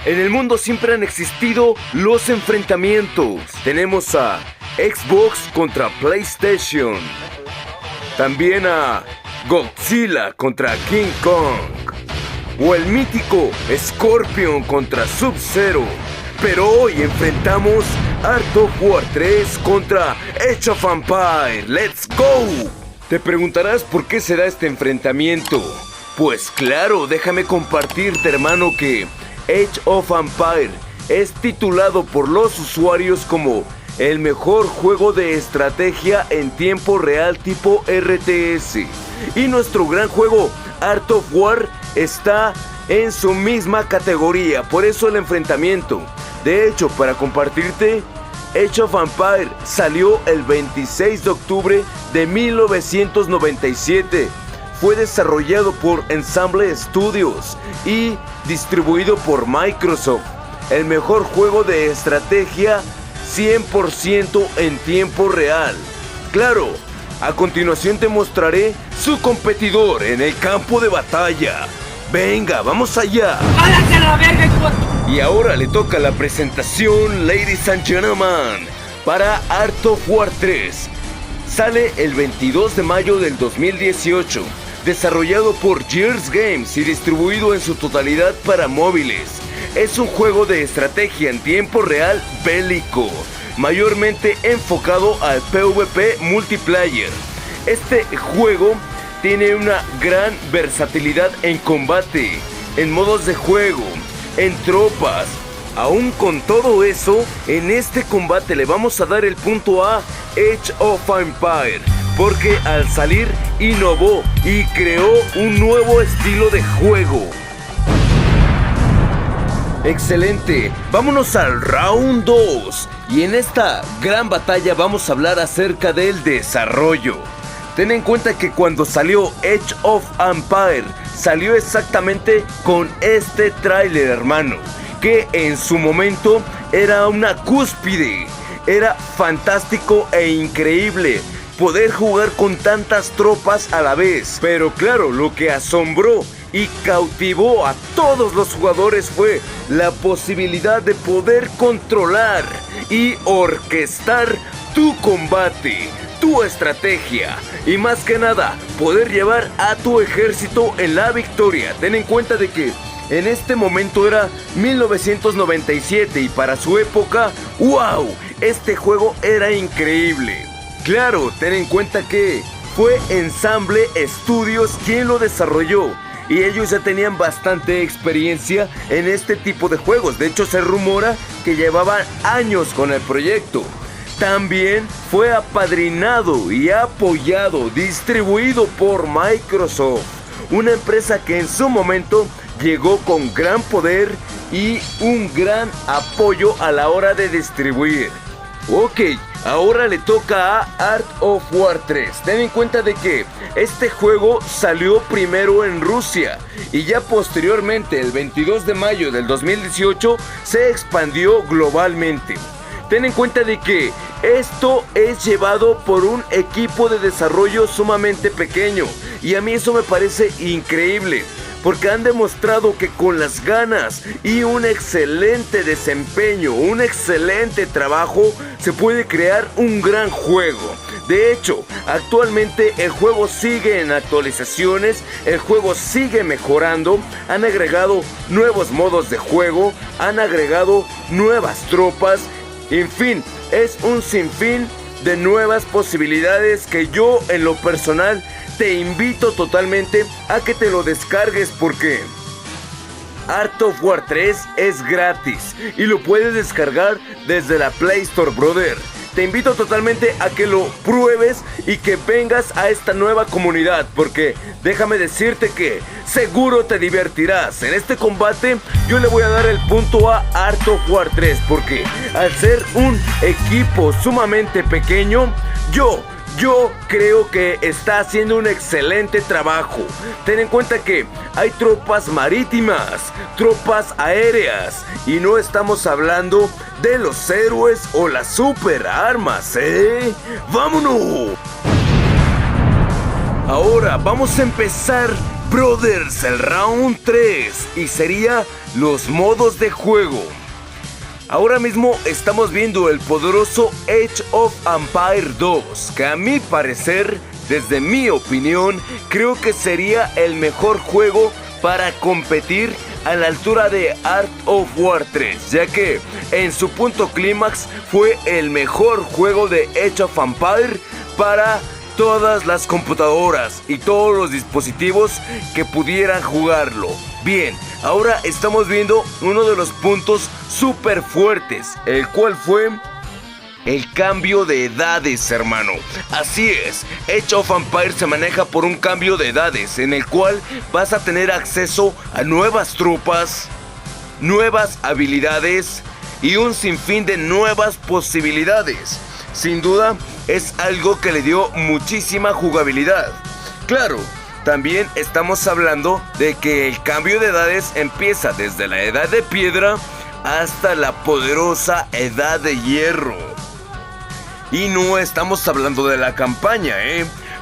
En el mundo siempre han existido los enfrentamientos. Tenemos a Xbox contra PlayStation. También a Godzilla contra King Kong. O el mítico Scorpion contra Sub-Zero. Pero hoy enfrentamos Art of War 3 contra Age of Empires. ¡Let's go! Te preguntarás por qué se da este enfrentamiento. Pues claro, déjame compartirte, hermano, que Age of Empires es titulado por los usuarios como el mejor juego de estrategia en tiempo real tipo RTS. Y nuestro gran juego Art of War está en su misma categoría, por eso el enfrentamiento. De hecho, para compartirte, Age of Empires salió el 26 de octubre de 1997. Fue desarrollado por Ensemble Studios y distribuido por Microsoft. El mejor juego de estrategia 100% en tiempo real. Claro, a continuación te mostraré su competidor en el campo de batalla. Venga, vamos allá. ¡Váyanse a la verga, hijo! Y ahora le toca la presentación, ladies and gentlemen, para Art of War 3. Sale el 22 de mayo del 2018. Desarrollado por Gears Games y distribuido en su totalidad para móviles. Es un juego de estrategia en tiempo real bélico, mayormente enfocado al PvP multiplayer. Este juego tiene una gran versatilidad en combate, en modos de juego, en tropas. Aún con todo eso, en este combate le vamos a dar el punto a Age of Empires, porque al salir innovó y creó un nuevo estilo de juego. Excelente, vámonos al round 2 y en esta gran batalla vamos a hablar acerca del desarrollo. Ten en cuenta que cuando salió Age of Empires salió exactamente con este tráiler, hermano, que en su momento era una cúspide. Era fantástico e increíble poder jugar con tantas tropas a la vez. Pero claro, lo que asombró y cautivó a todos los jugadores fue la posibilidad de poder controlar y orquestar tu combate, tu estrategia y más que nada poder llevar a tu ejército en la victoria. Ten en cuenta de que en este momento era 1997 y para su época, ¡wow! Este juego era increíble. Claro, ten en cuenta que fue Ensemble Studios quien lo desarrolló y ellos ya tenían bastante experiencia en este tipo de juegos. De hecho, se rumora que llevaban años con el proyecto. También fue apadrinado y apoyado, distribuido por Microsoft, una empresa que en su momento llegó con gran poder y un gran apoyo a la hora de distribuir. Ok, ahora le toca a Art of War 3. Ten en cuenta de que este juego salió primero en Rusia y ya posteriormente, el 22 de mayo del 2018, se expandió globalmente. Ten en cuenta de que esto es llevado por un equipo de desarrollo sumamente pequeño y a mí eso me parece increíble, porque han demostrado que con las ganas y un excelente desempeño, un excelente trabajo, se puede crear un gran juego. De hecho, actualmente el juego sigue en actualizaciones, el juego sigue mejorando, han agregado nuevos modos de juego, han agregado nuevas tropas, en fin, es un sinfín de nuevas posibilidades que yo en lo personal te invito totalmente a que te lo descargues porque Art of War 3 es gratis y lo puedes descargar desde la Play Store, brother. Te invito totalmente a que lo pruebes y que vengas a esta nueva comunidad porque déjame decirte que seguro te divertirás. En este combate yo le voy a dar el punto a Art of War 3 porque al ser un equipo sumamente pequeño, yo creo que está haciendo un excelente trabajo. Ten en cuenta que hay tropas marítimas, tropas aéreas y no estamos hablando de los héroes o las super armas, ¿eh? ¡Vámonos! Ahora vamos a empezar Brothers, el round 3 y sería los modos de juego. Ahora mismo estamos viendo el poderoso Age of Empires 2, que a mi parecer, desde mi opinión, creo que sería el mejor juego para competir a la altura de Art of War 3, ya que en su punto clímax fue el mejor juego de Age of Empires para todas las computadoras y todos los dispositivos que pudieran jugarlo. Bien, ahora estamos viendo uno de los puntos súper fuertes, el cual fue el cambio de edades, hermano. Así es, Age of Empires se maneja por un cambio de edades, en el cual vas a tener acceso a nuevas tropas, nuevas habilidades y un sinfín de nuevas posibilidades. Sin duda, es algo que le dio muchísima jugabilidad. Claro, también estamos hablando de que el cambio de edades empieza desde la edad de piedra hasta la poderosa edad de hierro. Y no estamos hablando de la campaña,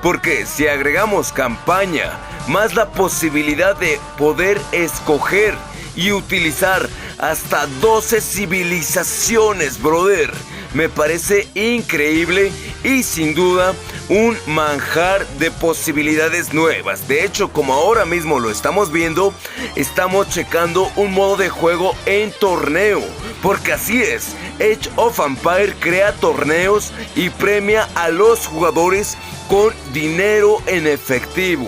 porque si agregamos campaña, más la posibilidad de poder escoger y utilizar hasta 12 civilizaciones, brother, me parece increíble y sin duda un manjar de posibilidades nuevas. De hecho, como ahora mismo lo estamos viendo, estamos checando un modo de juego en torneo, porque así es, Age of Empires crea torneos y premia a los jugadores con dinero en efectivo,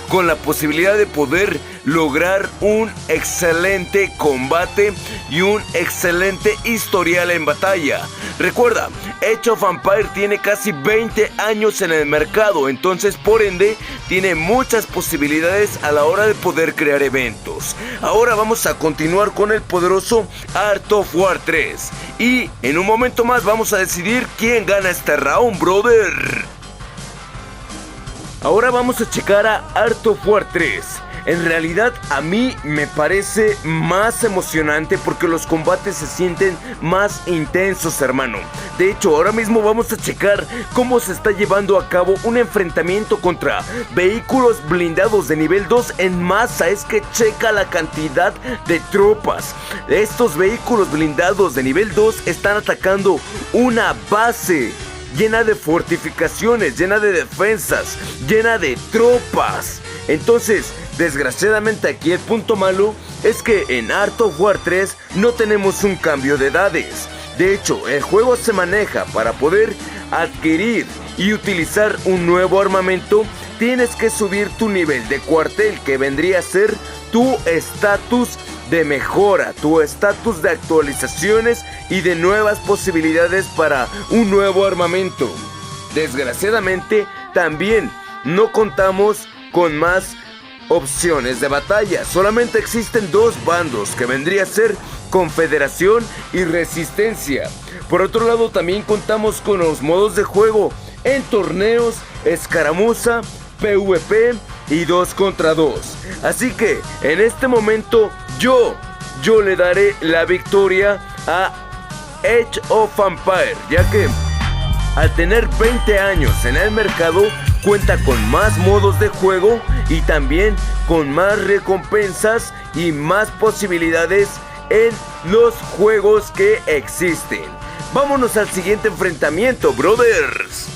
con la posibilidad de poder lograr un excelente combate y un excelente historial en batalla. Recuerda, Age of Empires tiene casi 20 años en el mercado, entonces por ende tiene muchas posibilidades a la hora de poder crear eventos. Ahora vamos a continuar con el poderoso Art of War 3 y en un momento más vamos a decidir quién gana este round, brother. Ahora vamos a checar a Art of War 3. En realidad a mí me parece más emocionante porque los combates se sienten más intensos, hermano. De hecho, ahora mismo vamos a checar cómo se está llevando a cabo un enfrentamiento contra vehículos blindados de nivel 2 en masa. Es que checa la cantidad de tropas. Estos vehículos blindados de nivel 2 están atacando una base llena de fortificaciones, llena de defensas, llena de tropas. Entonces, desgraciadamente aquí el punto malo es que en Art of War 3 no tenemos un cambio de edades. De hecho, el juego se maneja para poder adquirir y utilizar un nuevo armamento. Tienes que subir tu nivel de cuartel, que vendría a ser tu estatus de mejora, tu estatus de actualizaciones y de nuevas posibilidades para un nuevo armamento. Desgraciadamente, también no contamos con más opciones de batalla. Solamente existen dos bandos, que vendría a ser Confederación y Resistencia. Por otro lado, también contamos con los modos de juego en torneos, escaramuza, PvP y 2 contra 2. Así que en este momento yo le daré la victoria a Age of Empires, ya que al tener 20 años en el mercado, cuenta con más modos de juego y también con más recompensas y más posibilidades en los juegos que existen. Vámonos al siguiente enfrentamiento, brothers.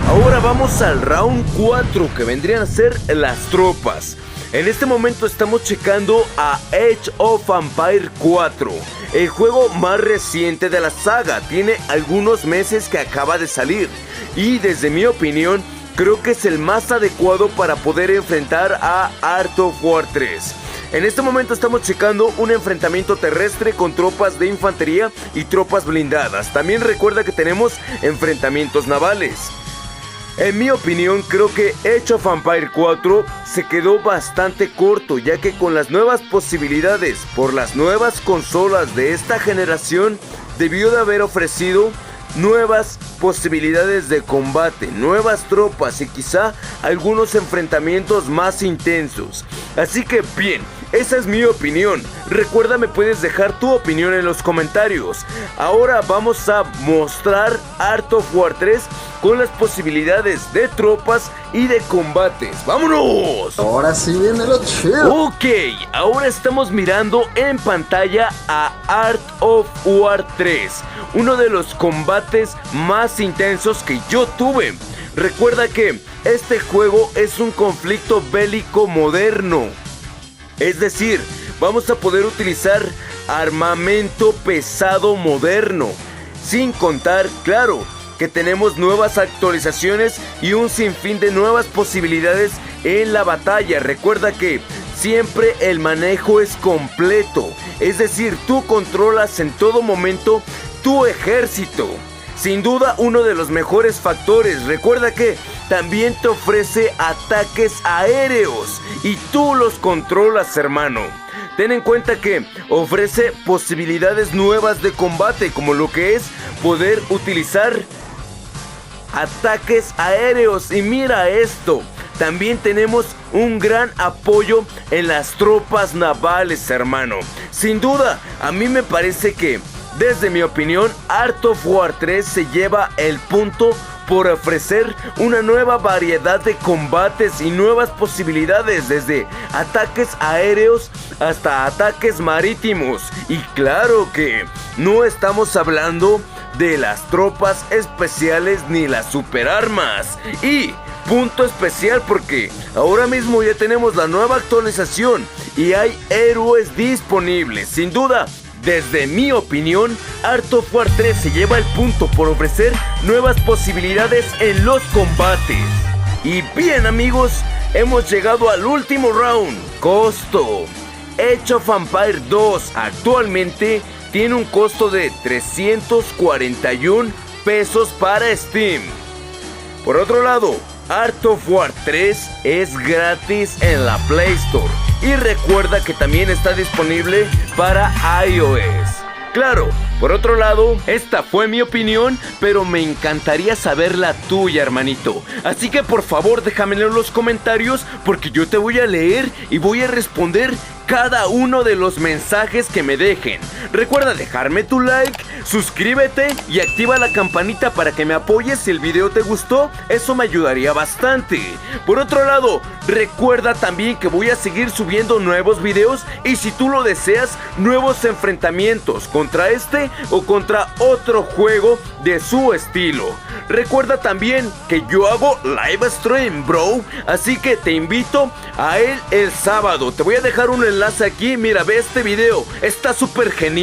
Ahora vamos al round 4, que vendrían a ser las tropas. En este momento estamos checando a Age of Empires 4, el juego más reciente de la saga. Tiene algunos meses que acaba de salir y desde mi opinión creo que es el más adecuado para poder enfrentar a Art of War 3. En este momento estamos checando un enfrentamiento terrestre con tropas de infantería y tropas blindadas. También recuerda que tenemos enfrentamientos navales. En mi opinión, creo que Age of Empires 4 se quedó bastante corto, ya que con las nuevas posibilidades por las nuevas consolas de esta generación, debió de haber ofrecido nuevas posibilidades de combate, nuevas tropas y quizá algunos enfrentamientos más intensos. Así que bien, esa es mi opinión. Recuerda, me puedes dejar tu opinión en los comentarios. Ahora vamos a mostrar Art of War 3 con las posibilidades de tropas y de combates. ¡Vámonos! Ahora sí viene lo chido. Ok, ahora estamos mirando en pantalla a Art of War 3, uno de los combates más intensos que yo tuve. Recuerda que este juego es un conflicto bélico moderno. Es decir, vamos a poder utilizar armamento pesado moderno. Sin contar, claro, que tenemos nuevas actualizaciones y un sinfín de nuevas posibilidades en la batalla. Recuerda que siempre el manejo es completo. Es decir, tú controlas en todo momento tu ejército. Sin duda uno de los mejores factores. Recuerda que también te ofrece ataques aéreos y tú los controlas, hermano. Ten en cuenta que ofrece posibilidades nuevas de combate, como lo que es poder utilizar ataques aéreos. Y mira esto, también tenemos un gran apoyo en las tropas navales, hermano. Sin duda, a mí me parece que, desde mi opinión, Art of War 3 se lleva el punto por ofrecer una nueva variedad de combates y nuevas posibilidades, desde ataques aéreos hasta ataques marítimos. Y claro que no estamos hablando de las tropas especiales ni las superarmas. Y punto especial porque ahora mismo ya tenemos la nueva actualización y hay héroes disponibles. Sin duda, desde mi opinión, Art of War 3 se lleva el punto por ofrecer nuevas posibilidades en los combates. Y bien, amigos, hemos llegado al último round. Costo: Age of Empires 2 actualmente tiene un costo de 341 pesos para Steam. Por otro lado, Art of War 3 es gratis en la Play Store. Y recuerda que también está disponible para iOS. Claro, por otro lado, esta fue mi opinión, pero me encantaría saber la tuya, hermanito. Así que por favor déjamelo en los comentarios, porque yo te voy a leer y voy a responder cada uno de los mensajes que me dejen. Recuerda dejarme tu like, suscríbete y activa la campanita para que me apoyes si el video te gustó. Eso me ayudaría bastante. Por otro lado, recuerda también que voy a seguir subiendo nuevos videos y, si tú lo deseas, nuevos enfrentamientos contra este o contra otro juego de su estilo. Recuerda también que yo hago live stream, bro, así que te invito a él el sábado. Te voy a dejar un enlace aquí. Mira, ve este video, está súper genial.